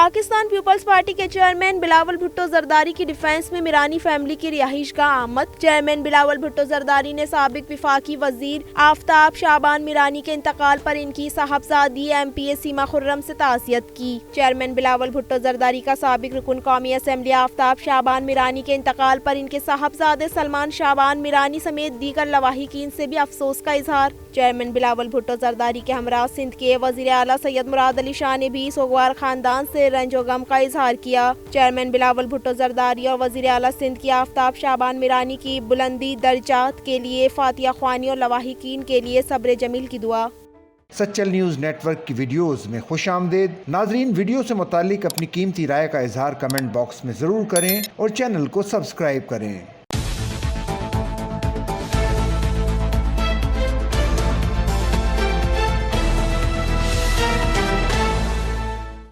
Pakistan peoples party के chairman Bilawal Bhutto Zardari की defence में मिरानी फैमिली की रिहाइशगाह आमद। चेयरमैन बिलावल भुट्टो जरदारी ने साबिक विफाकी वजीर आफ्ताब शाबान मिरानी के इंतकाल पर इनकी साहबजादी MP सीमा खुर्रम से ताज़ियत की। चेयरमैन बिलावल भुट्टो जरदारी का साबिक रुकन कौमी असम्बली आफ्ताब शाबान मिरानी के इंतकाल पर इनके साहबजादे सलमान शाबान मिरानी समेत दीगर लवाहिकीन से भी अफसोस का इजहार। चेयरमैन बिलावल भुट्टो जरदारी के हमरा सिंध के वजीर आला सैयद मुराद अली शाह ने भी सोगवार खानदान से रंजो गम का इजहार किया। चेयरमैन बिलावल भुट्टो जरदारी और वजीर आला सिंध की आफ्ताब शाबान मिरानी की बुलंदी दर्जात के लिए फातिया ख्वानी और लवाहिकीन के लिए सब्र जमील की दुआ। सच्चल न्यूज़ नेटवर्क की वीडियोस में खुश आमदेद। नाजरीन, वीडियो से मुतालिक अपनी कीमती राय का इजहार कमेंट बॉक्स में ज़रूर करें और चैनल को सब्सक्राइब करें।